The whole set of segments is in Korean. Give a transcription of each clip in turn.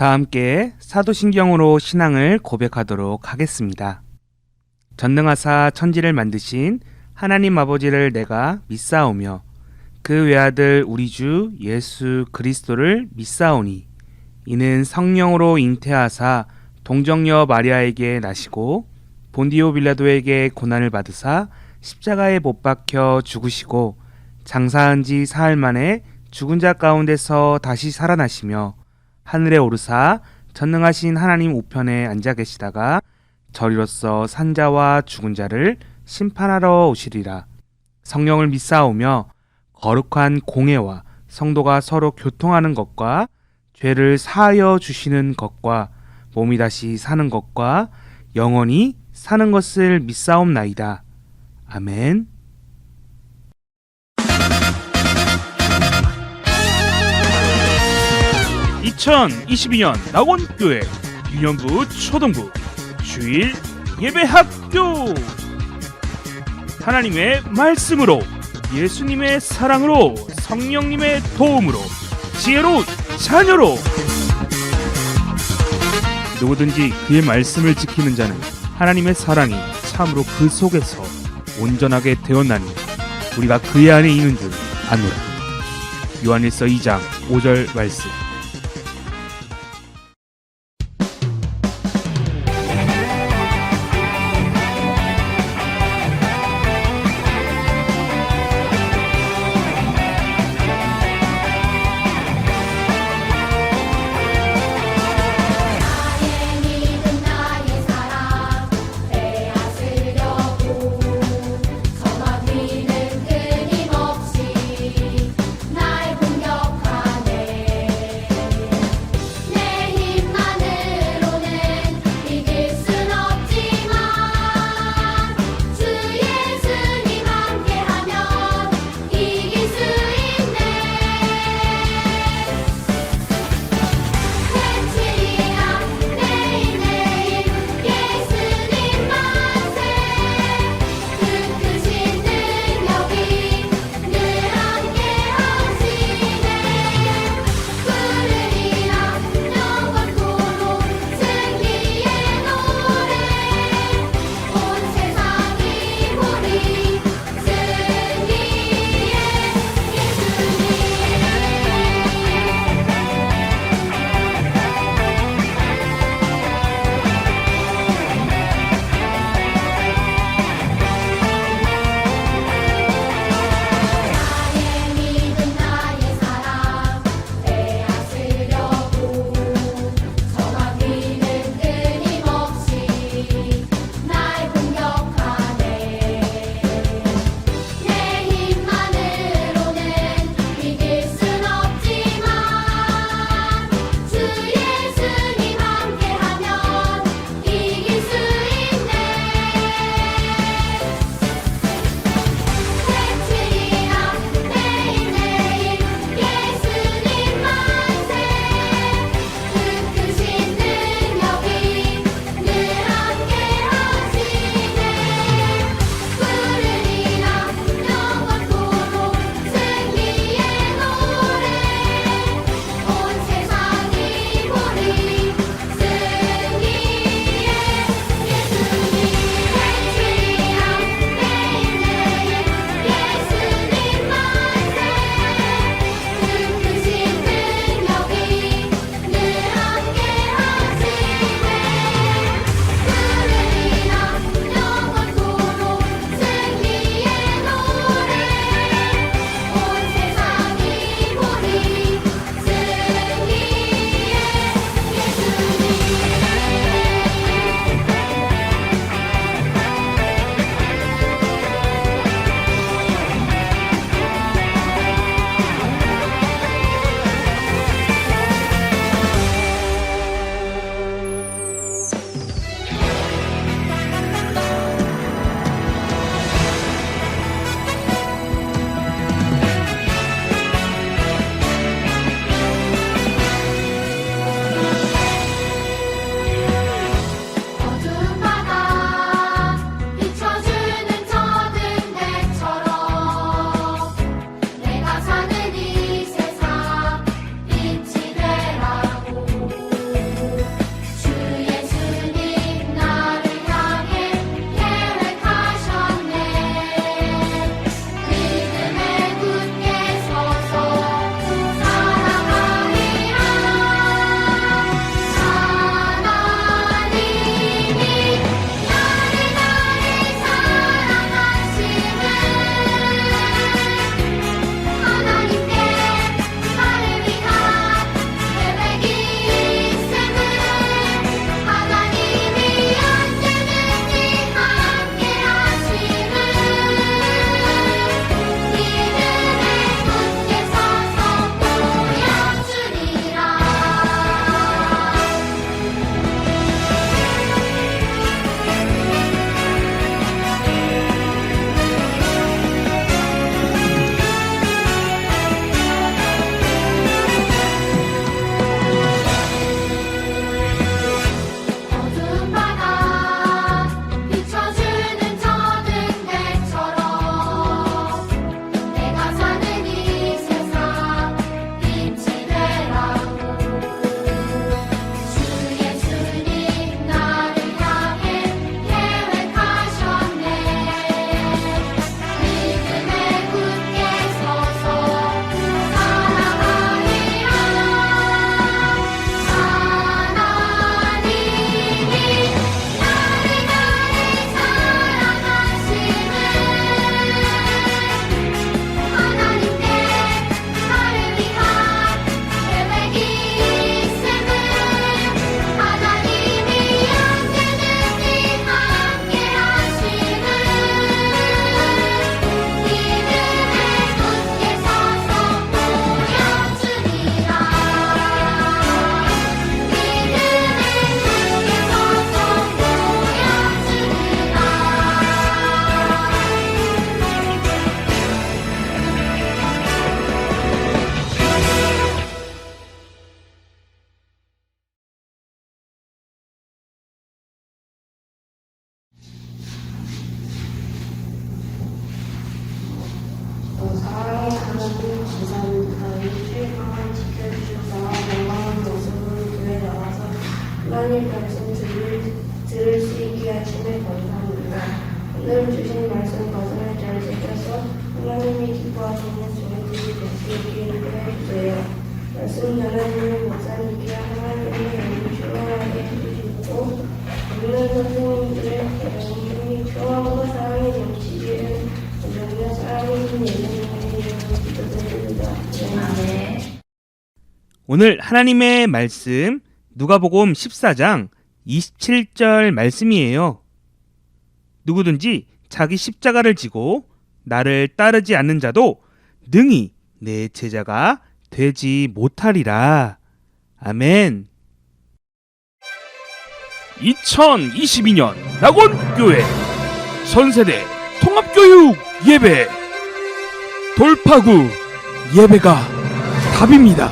다 함께 사도신경으로 신앙을 고백하도록 하겠습니다. 전능하사 천지를 만드신 하나님 아버지를 내가 믿사오며 그 외아들 우리 주 예수 그리스도를 믿사오니 이는 성령으로 잉태하사 동정녀 마리아에게 나시고 본디오 빌라도에게 고난을 받으사 십자가에 못 박혀 죽으시고 장사한 지 사흘 만에 죽은 자 가운데서 다시 살아나시며 하늘에 오르사 전능하신 하나님 우편에 앉아 계시다가 저리로서 산자와 죽은 자를 심판하러 오시리라. 성령을 믿사오며 거룩한 공회와 성도가 서로 교통하는 것과 죄를 사하여 주시는 것과 몸이 다시 사는 것과 영원히 사는 것을 믿사옵나이다. 아멘. (2022년) 낙원교회 유년부 초등부 주일 예배학교. 하나님의 말씀으로, 예수님의 사랑으로, 성령님의 도움으로, 지혜로운 자녀로 누구든지 그의 말씀을 지키는 자는 하나님의 사랑이 참으로 그 속에서 온전하게 되었나니 우리가 그의 안에 있는 줄 아노라. 요한일서 2장 5절 말씀. 하나님 말씀 들을 수 있게 하심에 감사합니다. 오늘 주신 말씀 것을 잘 지켜서 하나님이 기뻐하시는 저희들이 될 수 있게 인도해주세요. 말씀 전하시는 목사님께 하나님의 영을 충만하게 해주시고 듣는 선생님들의 평화와 사랑이 넘치기를 온전히 사랑이신 예수님의 이름으로 기도드립니다. 아멘. 오늘 하나님의 말씀 누가복음 14장 27절 말씀이에요. 누구든지 자기 십자가를 지고 나를 따르지 않는 자도 능히 내 제자가 되지 못하리라. 아멘. 2022년 낙원교회 선세대 통합교육 예배 돌파구 예배가 답입니다.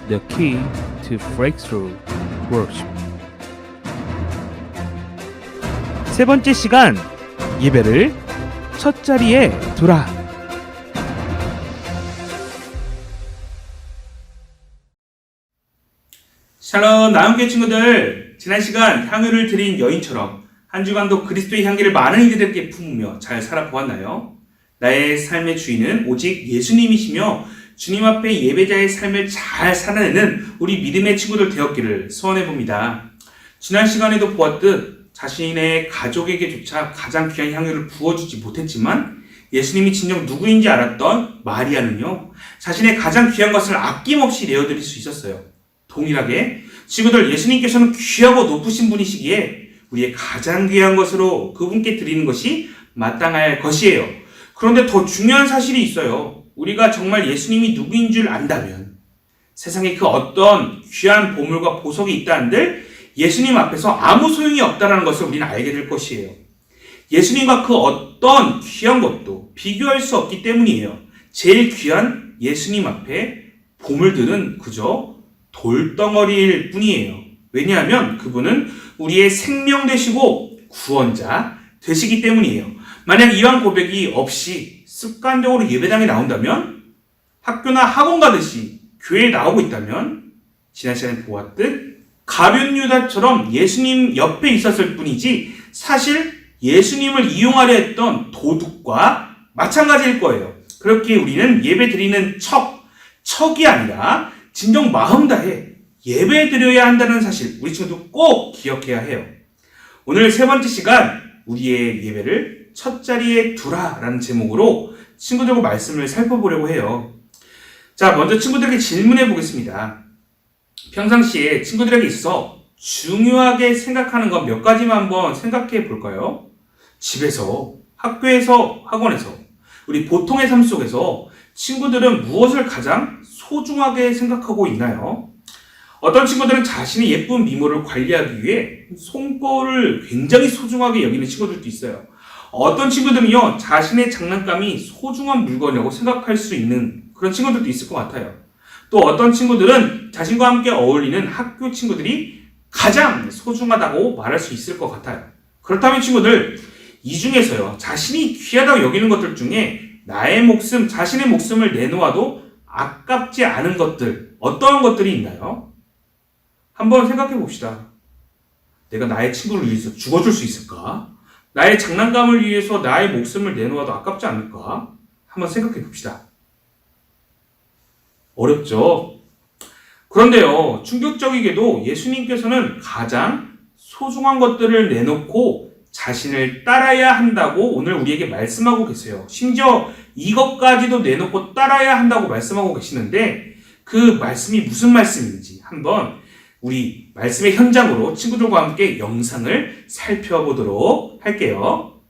The key to breakthrough worship. 세 번째 시간 예배를 첫 자리에 두라. 샬롬 나은교회 친구들, 지난 시간 향유를 드린 여인처럼 한 주간도 그리스도의 향기를 많은 이들에게 품으며 잘 살아보았나요? 나의 삶의 주인은 오직 예수님이시며 주님 앞에 예배자의 삶을 잘 살아내는 우리 믿음의 친구들 되었기를 소원해봅니다. 지난 시간에도 보았듯 자신의 가족에게조차 가장 귀한 향유를 부어주지 못했지만 예수님이 진정 누구인지 알았던 마리아는요, 자신의 가장 귀한 것을 아낌없이 내어드릴 수 있었어요. 동일하게 친구들, 예수님께서는 귀하고 높으신 분이시기에 우리의 가장 귀한 것으로 그분께 드리는 것이 마땅할 것이에요. 그런데 더 중요한 사실이 있어요. 우리가 정말 예수님이 누구인 줄 안다면 세상에 그 어떤 귀한 보물과 보석이 있다 한들 예수님 앞에서 아무 소용이 없다는 것을 우리는 알게 될 것이에요. 예수님과 그 어떤 귀한 것도 비교할 수 없기 때문이에요. 제일 귀한 예수님 앞에 보물들은 그저 돌덩어리일 뿐이에요. 왜냐하면 그분은 우리의 생명 되시고 구원자 되시기 때문이에요. 만약 이러한 고백이 없이 습관적으로 예배당에 나온다면, 학교나 학원 가듯이 교회에 나오고 있다면, 지난 시간에 보았듯 가룟 유다처럼 예수님 옆에 있었을 뿐이지 사실 예수님을 이용하려 했던 도둑과 마찬가지일 거예요. 그렇게 우리는 예배 드리는 척이 아니라 진정 마음 다해 예배 드려야 한다는 사실, 우리 친구도 꼭 기억해야 해요. 오늘 세 번째 시간 우리의 예배를 첫 자리에 두라라는 제목으로 친구들과 말씀을 살펴보려고 해요. 자, 먼저 친구들에게 질문해 보겠습니다. 평상시에 친구들에게 있어 중요하게 생각하는 것 몇 가지만 한번 생각해 볼까요? 집에서, 학교에서, 학원에서, 우리 보통의 삶 속에서 친구들은 무엇을 가장 소중하게 생각하고 있나요? 어떤 친구들은 자신의 예쁜 미모를 관리하기 위해 손거를 굉장히 소중하게 여기는 친구들도 있어요. 어떤 친구들은요, 자신의 장난감이 소중한 물건이라고 생각할 수 있는 그런 친구들도 있을 것 같아요. 또 어떤 친구들은 자신과 함께 어울리는 학교 친구들이 가장 소중하다고 말할 수 있을 것 같아요. 그렇다면 친구들, 이 중에서요, 자신이 귀하다고 여기는 것들 중에 나의 목숨, 자신의 목숨을 내놓아도 아깝지 않은 것들, 어떠한 것들이 있나요? 한번 생각해 봅시다. 내가 나의 친구를 위해서 죽어줄 수 있을까? 나의 장난감을 위해서 나의 목숨을 내놓아도 아깝지 않을까? 한번 생각해 봅시다. 어렵죠? 그런데요, 충격적이게도 예수님께서는 가장 소중한 것들을 내놓고 자신을 따라야 한다고 오늘 우리에게 말씀하고 계세요. 심지어 이것까지도 내놓고 따라야 한다고 말씀하고 계시는데 그 말씀이 무슨 말씀인지 한번 우리 말씀의 현장으로 친구들과 함께 영상을 살펴보도록 할게요.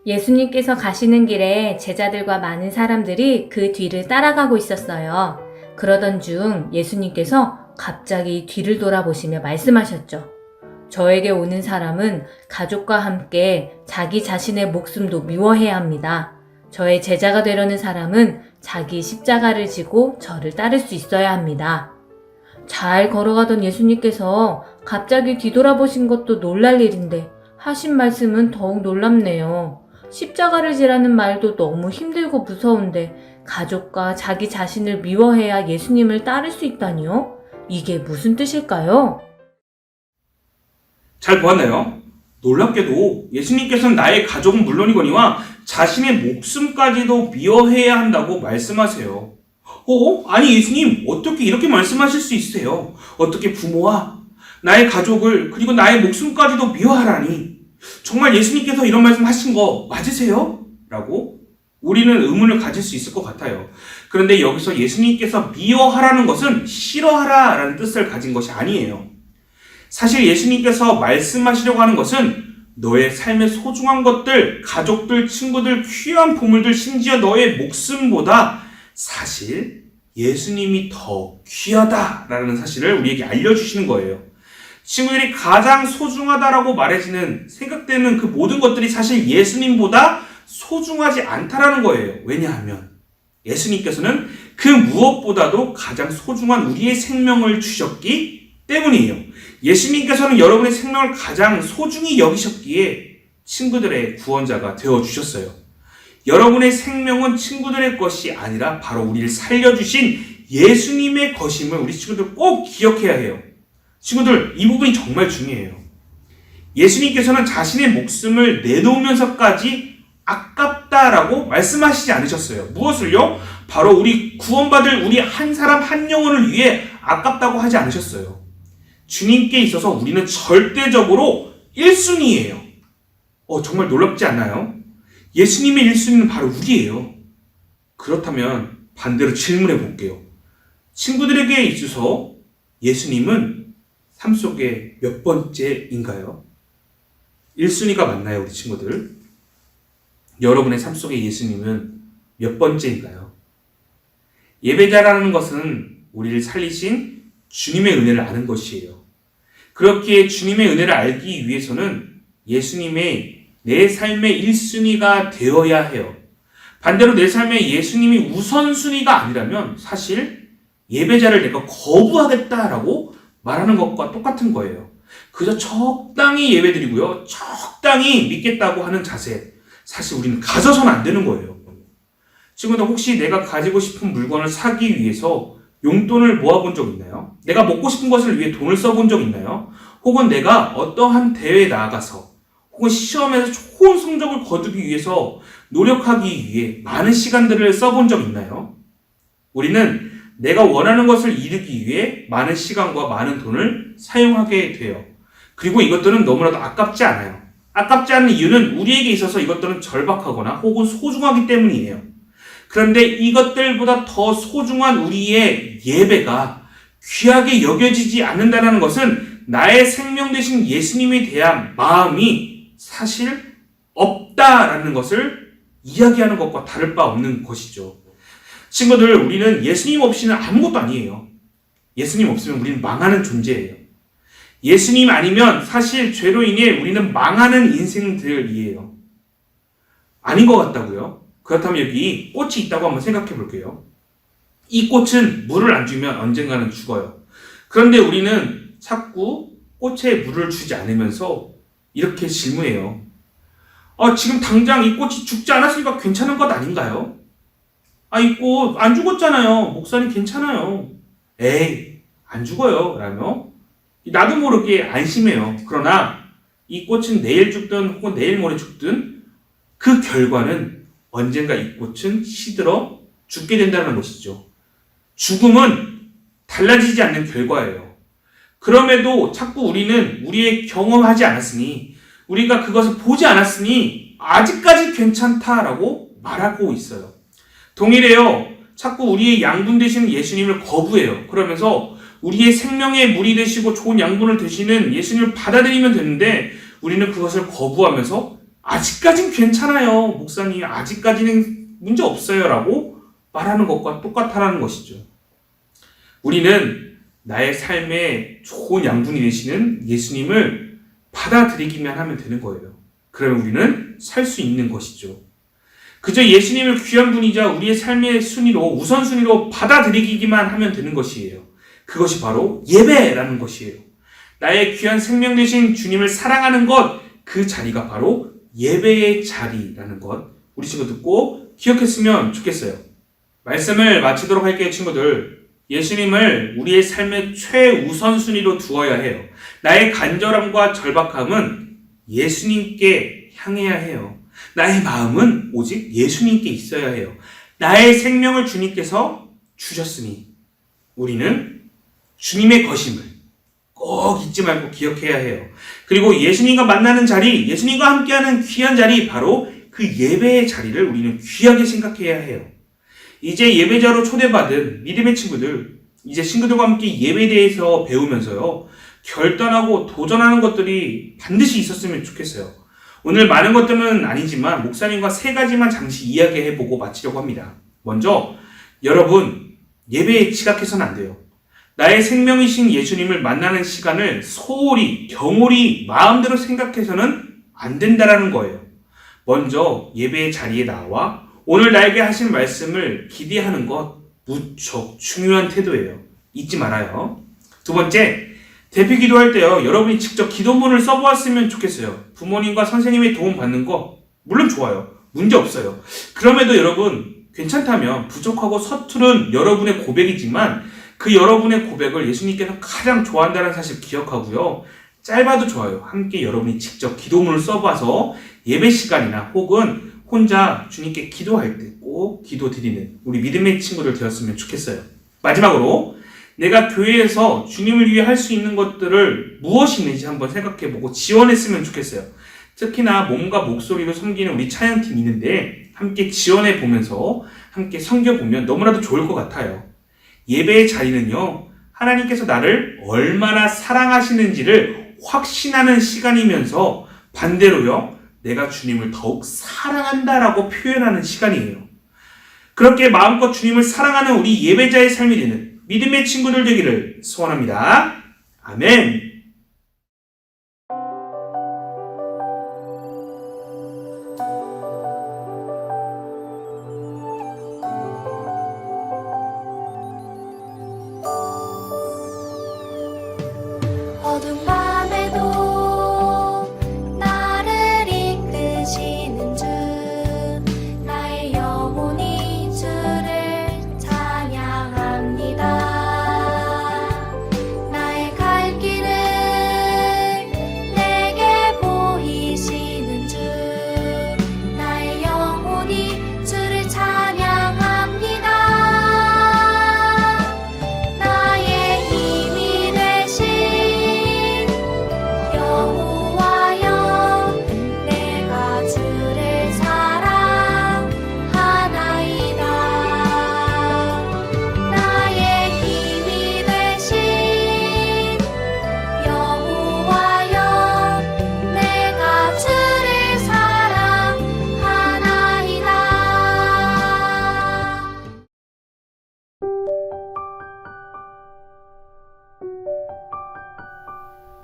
예수님께서 가시는 길에 제자들과 많은 사람들이 그 뒤를 따라가고 있었어요. 그러던 중 예수님께서 갑자기 뒤를 돌아보시며 말씀하셨죠. 저에게 오는 사람은 가족과 함께 자기 자신의 목숨도 미워해야 합니다. 저의 제자가 되려는 사람은 자기 십자가를 지고 저를 따를 수 있어야 합니다. 잘 걸어가던 예수님께서 갑자기 뒤돌아보신 것도 놀랄 일인데 하신 말씀은 더욱 놀랍네요. 십자가를 지라는 말도 너무 힘들고 무서운데 가족과 자기 자신을 미워해야 예수님을 따를 수 있다니요? 이게 무슨 뜻일까요? 잘 보았나요? 놀랍게도 예수님께서는 나의 가족은 물론이거니와 자신의 목숨까지도 미워해야 한다고 말씀하세요. 아니 예수님, 어떻게 이렇게 말씀하실 수 있으세요? 어떻게 부모와 나의 가족을 그리고 나의 목숨까지도 미워하라니? 정말 예수님께서 이런 말씀 하신 거 맞으세요? 라고 우리는 의문을 가질 수 있을 것 같아요. 그런데 여기서 예수님께서 미워하라는 것은 싫어하라라는 뜻을 가진 것이 아니에요. 사실 예수님께서 말씀하시려고 하는 것은 너의 삶의 소중한 것들, 가족들, 친구들, 귀한 보물들, 심지어 너의 목숨보다 사실 예수님이 더 귀하다라는 사실을 우리에게 알려주시는 거예요. 친구들이 가장 소중하다라고 말해지는, 생각되는 그 모든 것들이 사실 예수님보다 소중하지 않다라는 거예요. 왜냐하면 예수님께서는 그 무엇보다도 가장 소중한 우리의 생명을 주셨기 때문이에요. 예수님께서는 여러분의 생명을 가장 소중히 여기셨기에 친구들의 구원자가 되어주셨어요. 여러분의 생명은 친구들의 것이 아니라 바로 우리를 살려주신 예수님의 것임을 우리 친구들 꼭 기억해야 해요. 친구들, 이 부분이 정말 중요해요. 예수님께서는 자신의 목숨을 내놓으면서까지 아깝다라고 말씀하시지 않으셨어요. 무엇을요? 바로 우리 구원받을 우리 한 사람 한 영혼을 위해 아깝다고 하지 않으셨어요. 주님께 있어서 우리는 절대적으로 1순위예요. 정말 놀랍지 않나요? 예수님의 1순위는 바로 우리예요. 그렇다면 반대로 질문해 볼게요. 친구들에게 있어서 예수님은 삶 속에 몇 번째인가요? 1순위가 맞나요, 우리 친구들? 여러분의 삶 속에 예수님은 몇 번째인가요? 예배자라는 것은 우리를 살리신 주님의 은혜를 아는 것이에요. 그렇기에 주님의 은혜를 알기 위해서는 예수님의 내 삶의 1순위가 되어야 해요. 반대로 내 삶에 예수님이 우선순위가 아니라면 사실 예배자를 내가 거부하겠다라고 말하는 것과 똑같은 거예요. 그저 적당히 예배드리고요, 적당히 믿겠다고 하는 자세, 사실 우리는 가져서는 안 되는 거예요. 친구들, 혹시 내가 가지고 싶은 물건을 사기 위해서 용돈을 모아본 적 있나요? 내가 먹고 싶은 것을 위해 돈을 써본 적 있나요? 혹은 내가 어떠한 대회에 나아가서 혹은 시험에서 좋은 성적을 거두기 위해서 노력하기 위해 많은 시간들을 써본 적 있나요? 우리는 내가 원하는 것을 이루기 위해 많은 시간과 많은 돈을 사용하게 돼요. 그리고 이것들은 너무나도 아깝지 않아요. 아깝지 않은 이유는 우리에게 있어서 이것들은 절박하거나 혹은 소중하기 때문이에요. 그런데 이것들보다 더 소중한 우리의 예배가 귀하게 여겨지지 않는다는 것은 나의 생명 되신 예수님에 대한 마음이 사실 없다라는 것을 이야기하는 것과 다를 바 없는 것이죠. 친구들, 우리는 예수님 없이는 아무것도 아니에요. 예수님 없으면 우리는 망하는 존재예요. 예수님 아니면 사실 죄로 인해 우리는 망하는 인생들이에요. 아닌 것 같다고요? 그렇다면 여기 꽃이 있다고 한번 생각해 볼게요. 이 꽃은 물을 안 주면 언젠가는 죽어요. 그런데 우리는 자꾸 꽃에 물을 주지 않으면서 이렇게 질문해요. 지금 당장 이 꽃이 죽지 않았으니까 괜찮은 것 아닌가요? 이 꽃 안 죽었잖아요. 목사님 괜찮아요. 에이, 안 죽어요. 라며 나도 모르게 안심해요. 그러나 이 꽃은 내일 죽든 혹은 내일 모레 죽든 그 결과는 언젠가 이 꽃은 시들어 죽게 된다는 것이죠. 죽음은 달라지지 않는 결과예요. 그럼에도 자꾸 우리는 우리의 경험하지 않았으니, 우리가 그것을 보지 않았으니 아직까지 괜찮다라고 말하고 있어요. 동일해요. 자꾸 우리의 양분 되시는 예수님을 거부해요. 그러면서 우리의 생명의 물이 되시고 좋은 양분을 되시는 예수님을 받아들이면 되는데 우리는 그것을 거부하면서 아직까진 괜찮아요. 목사님, 아직까지는 문제 없어요. 라고 말하는 것과 똑같다는 것이죠. 우리는 나의 삶에 좋은 양분이 되시는 예수님을 받아들이기만 하면 되는 거예요. 그러면 우리는 살 수 있는 것이죠. 그저 예수님을 귀한 분이자 우리의 삶의 순위로, 우선순위로 받아들이기만 하면 되는 것이에요. 그것이 바로 예배라는 것이에요. 나의 귀한 생명 되신 주님을 사랑하는 것, 그 자리가 바로 예배의 자리라는 것, 우리 친구들 꼭 기억했으면 좋겠어요. 말씀을 마치도록 할게요, 친구들. 예수님을 우리의 삶의 최우선순위로 두어야 해요. 나의 간절함과 절박함은 예수님께 향해야 해요. 나의 마음은 오직 예수님께 있어야 해요. 나의 생명을 주님께서 주셨으니 우리는 주님의 것임을 꼭 잊지 말고 기억해야 해요. 그리고 예수님과 만나는 자리, 예수님과 함께하는 귀한 자리, 바로 그 예배의 자리를 우리는 귀하게 생각해야 해요. 이제 예배자로 초대받은 믿음의 친구들, 이제 친구들과 함께 예배에 대해서 배우면서요, 결단하고 도전하는 것들이 반드시 있었으면 좋겠어요. 오늘 많은 것들은 아니지만 목사님과 3가지만 잠시 이야기해보고 마치려고 합니다. 먼저, 여러분, 예배에 지각해서는 안 돼요. 나의 생명이신 예수님을 만나는 시간을 소홀히, 경홀히, 마음대로 생각해서는 안 된다라는 거예요. 먼저 예배의 자리에 나와 오늘 나에게 하신 말씀을 기대하는 것 무척 중요한 태도예요. 잊지 말아요. 두 번째, 대피 기도할 때요, 여러분이 직접 기도문을 써보았으면 좋겠어요. 부모님과 선생님의 도움 받는 거 물론 좋아요. 문제 없어요. 그럼에도 여러분 괜찮다면 부족하고 서투른 여러분의 고백이지만 그 여러분의 고백을 예수님께서 가장 좋아한다는 사실 기억하고요. 짧아도 좋아요. 함께 여러분이 직접 기도문을 써봐서 예배 시간이나 혹은 혼자 주님께 기도할 때 꼭 기도 드리는 우리 믿음의 친구들 되었으면 좋겠어요. 마지막으로 내가 교회에서 주님을 위해 할 수 있는 것들을 무엇이 있는지 한번 생각해보고 지원했으면 좋겠어요. 특히나 몸과 목소리로 섬기는 우리 찬양팀이 있는데 함께 지원해보면서 함께 섬겨보면 너무나도 좋을 것 같아요. 예배의 자리는요, 하나님께서 나를 얼마나 사랑하시는지를 확신하는 시간이면서 반대로요, 내가 주님을 더욱 사랑한다라고 표현하는 시간이에요. 그렇게 마음껏 주님을 사랑하는 우리 예배자의 삶이 되는 믿음의 친구들 되기를 소원합니다. 아멘. 어두운 밤에도 나를 이끄시는 주, 나의 영혼이 주를 찬양합니다. 나의 갈 길을 내게 보이시는 주, 나의 영혼이 주를 찬양합니다. 나의 힘이 되신 여호와여, 내가 주를 사랑하나이다. 나의 힘이 되신 여호와여, 내가 주를 사랑하나이다.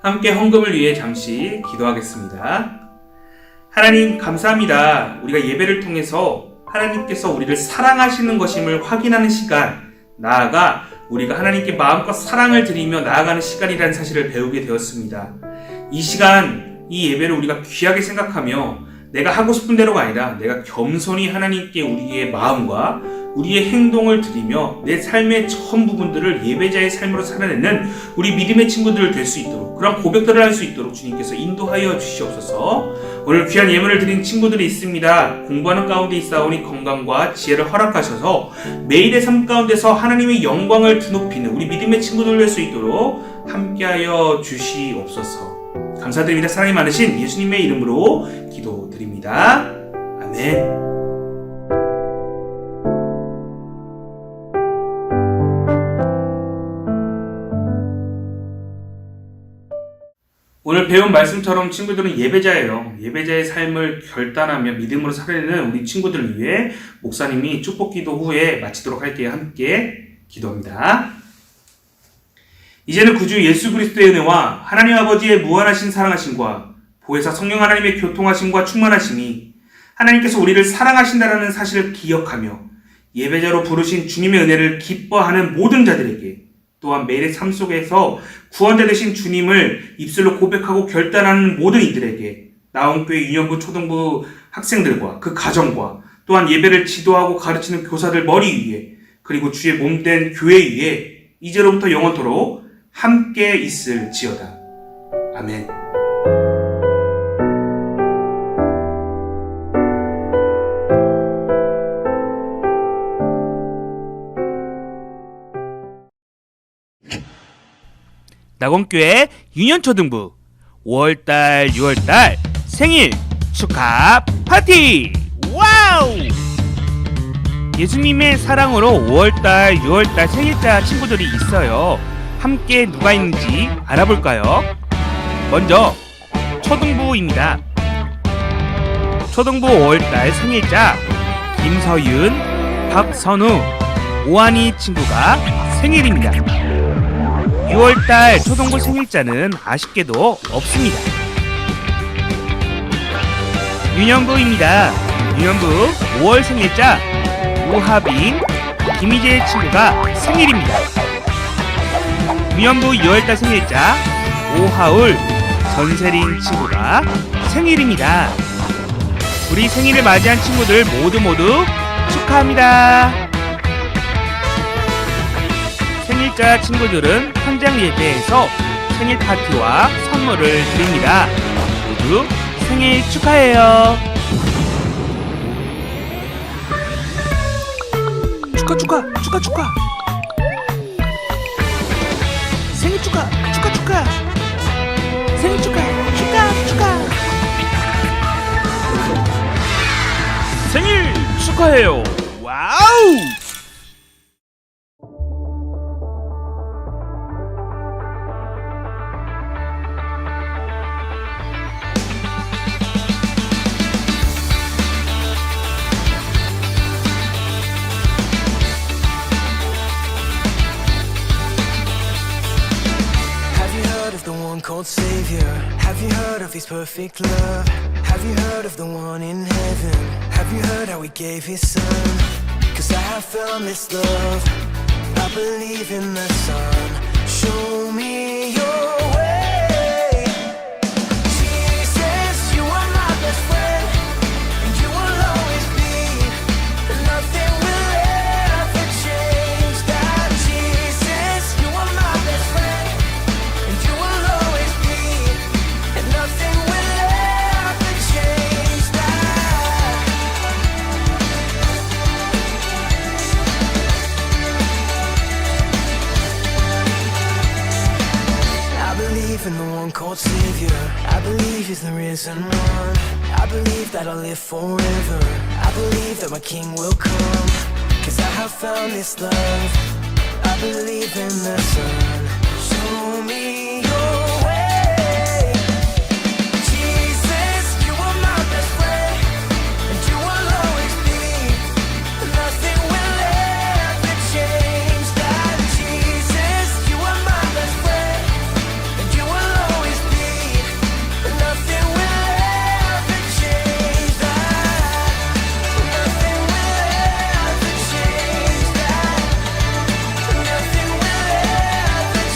함께 헌금을 위해 잠시 기도하겠습니다. 하나님 감사합니다. 우리가 예배를 통해서 하나님께서 우리를 사랑하시는 것임을 확인하는 시간, 나아가 우리가 하나님께 마음껏 사랑을 드리며 나아가는 시간이라는 사실을 배우게 되었습니다. 이 시간, 이 예배를 우리가 귀하게 생각하며 내가 하고 싶은 대로가 아니라 내가 겸손히 하나님께 우리의 마음과 우리의 행동을 드리며 내 삶의 전 부분들을 예배자의 삶으로 살아내는 우리 믿음의 친구들 될 수 있도록, 그런 고백들을 할 수 있도록 주님께서 인도하여 주시옵소서. 오늘 귀한 예물을 드린 친구들이 있습니다. 공부하는 가운데 있사오니 건강과 지혜를 허락하셔서 매일의 삶 가운데서 하나님의 영광을 드높이는 우리 믿음의 친구들 될 수 있도록 함께하여 주시옵소서. 감사드립니다. 사랑이 많으신 예수님의 이름으로 기도드립니다. 아멘. 오늘 배운 말씀처럼 친구들은 예배자예요. 예배자의 삶을 결단하며 믿음으로 살아내는 우리 친구들을 위해 목사님이 축복기도 후에 마치도록 할게요. 함께 기도합니다. 이제는 구주 예수 그리스도의 은혜와 하나님 아버지의 무한하신 사랑하심과 보혜사 성령 하나님의 교통하심과 충만하심이 하나님께서 우리를 사랑하신다라는 사실을 기억하며 예배자로 부르신 주님의 은혜를 기뻐하는 모든 자들에게, 또한 매일의 삶 속에서 구원자 되신 주님을 입술로 고백하고 결단하는 모든 이들에게, 나온교회 유년부 초등부 학생들과 그 가정과 또한 예배를 지도하고 가르치는 교사들 머리 위에, 그리고 주의 몸된 교회 위에 이제로부터 영원토록 함께 있을지어다. 아멘. 낙원교회 유년초등부 5월달 6월달 생일 축하 파티! 와우! 예수님의 사랑으로 5월달 6월달 생일자 친구들이 있어요. 함께 누가 있는지 알아볼까요? 먼저 초등부입니다. 초등부 5월달 생일자 김서윤, 박선우, 오한이 친구가 생일입니다. 6월달 초등부 생일자는 아쉽게도 없습니다. 유년부입니다. 유년부 5월 생일자 우하빈, 김희재 친구가 생일입니다. 유년부 6월달 생일자 오하울, 전세린 친구가 생일입니다. 우리 생일을 맞이한 친구들 모두 축하합니다. 생일자 친구들은 현장 예배에서 생일 파티와 선물을 드립니다. 모두 생일 축하해요. 축하. 생일 축하. 생일 축하. 생일 축하해요. 와우! Called Savior. Have you heard of His perfect love? Have you heard of the one in heaven? Have you heard how He gave His Son? 'Cause I have found this love. I believe in the Son. Show me your way. Jesus, you are my best friend, and you will always be. Nothing will ever change that. Jesus, you are my best friend, and you will always be. And nothing will ever change that. I believe in the one called Savior. I believe He's the risen one. I believe that I'll live forever. I believe that my King will come. 'Cause I have found this love. I believe in the Son. Show me your way. Jesus, you are my best friend, and you will always be. Nothing will ever change that. Jesus, you are my best friend, and you will always be. Nothing will ever change that. Nothing will ever change that. Nothing will ever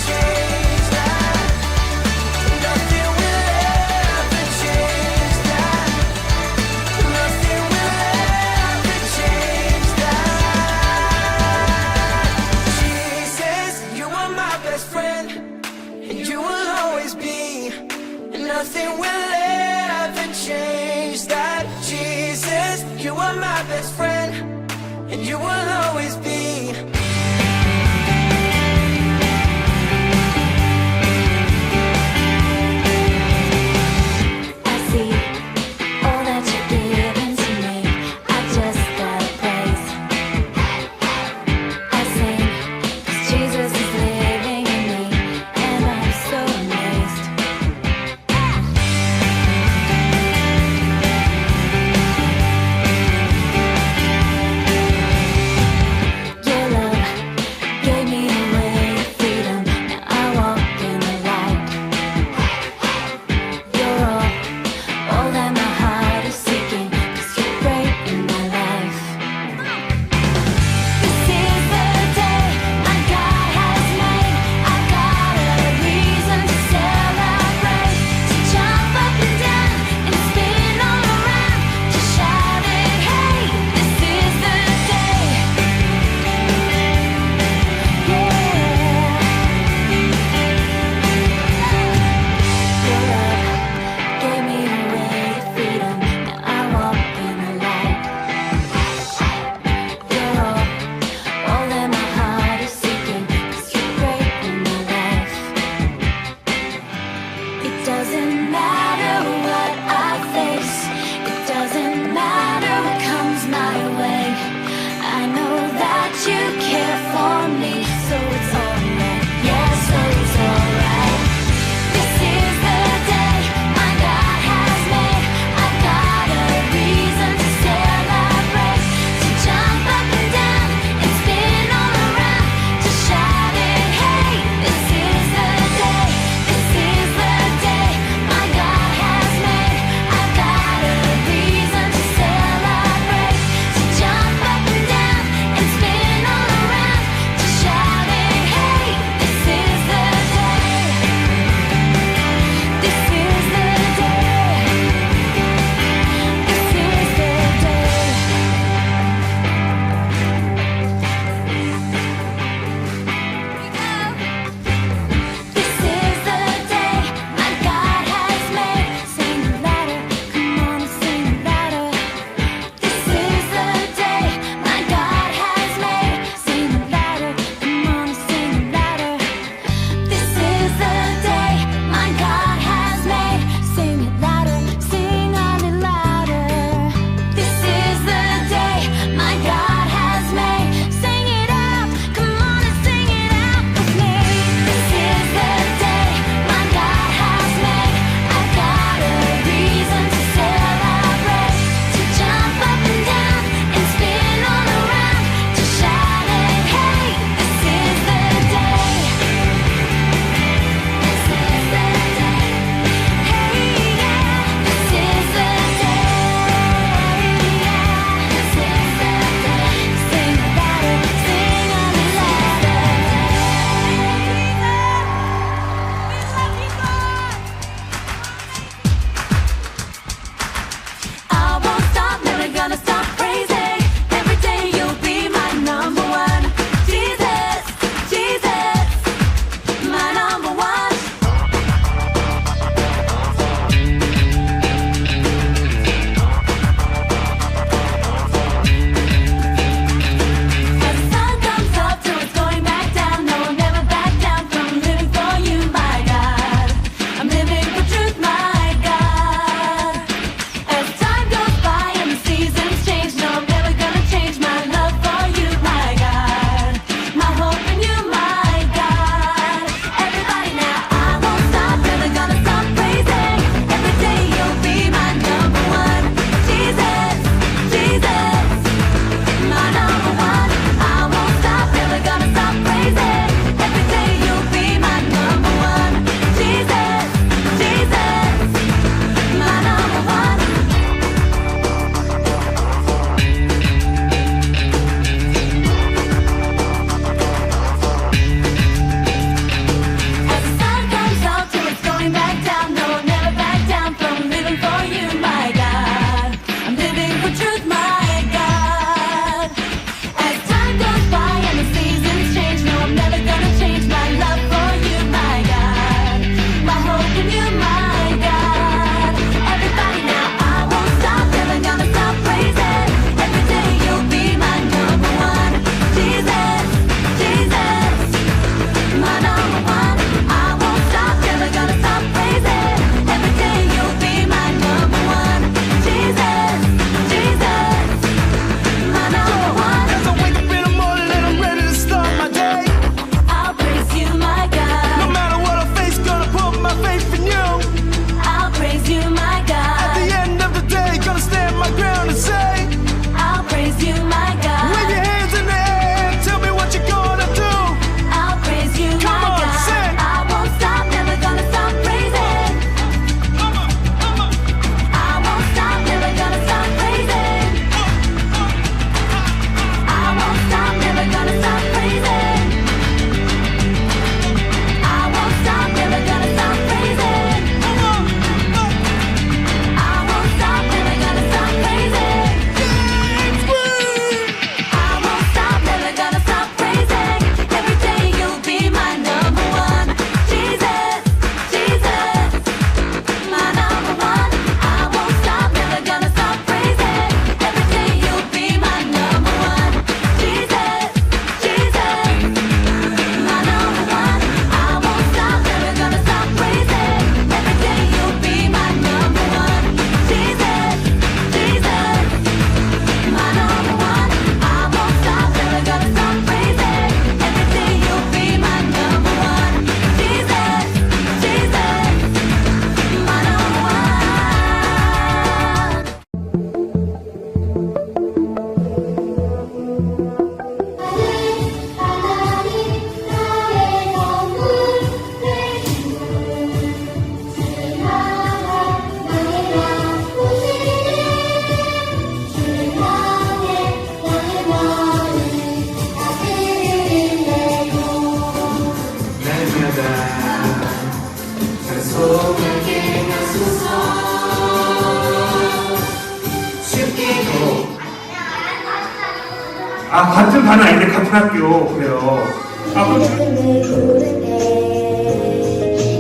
아, 같은 반은 아닌데 같은 학교. 그래요. 아, 그럼 내 부르게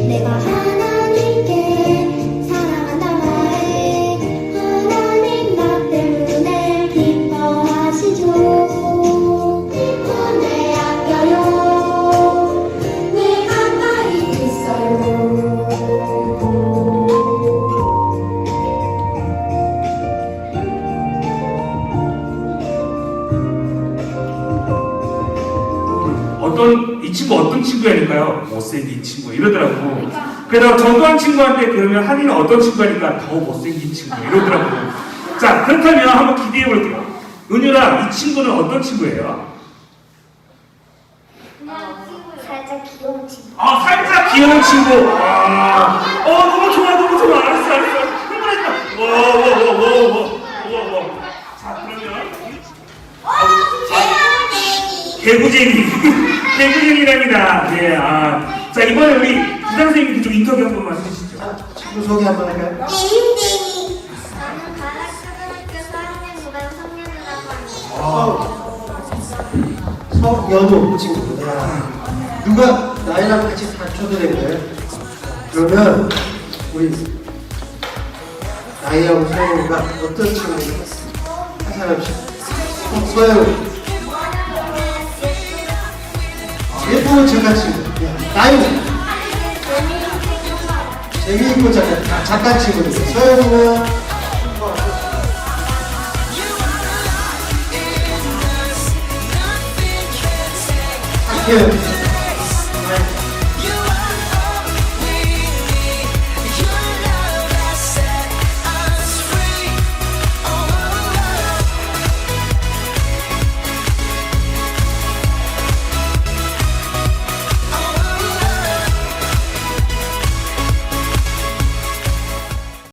내가 하나님께 사랑한다 말해 하나님 나 때문에 기뻐하시죠 은혜 아껴요 늘 가까이 있어요 이 친구 어떤 친구야니까요? 못생긴 친구 이러더라고. 그래서 전두환 친구한테 그러면 한이는 어떤 친구야니까 더 못생긴 친구 이러더라고. 자, 그렇다면 한번 기대해 볼게요. 은유라, 이 친구는 어떤 친구예요? 살짝 귀여운 친구 아, 살짝 귀여운 친구. 아, 너무 좋아, 너무 좋아. 알았어. 흥분했다. 워. 자, 그러면 개구쟁이. 개구쟁이랍니다. 네, 자, 이번에 우리 부장 선생님께 좀 인터뷰 한 번만 해주시죠. 친구 소개 한번 할까요? 나는 가락초등학교 4학년 9반 성년이라고 합니다 서연우 친구. 야, 누가 나이랑 같이 다쳐도 된 거예요? 그러면 우리 나이하고 서연우가 어떤 친구인가? 한 사람씩. 서연우. 예쁘고 착한 친구. 야, 나이는 재미있고 착한 친구들. 서연우는 착해요.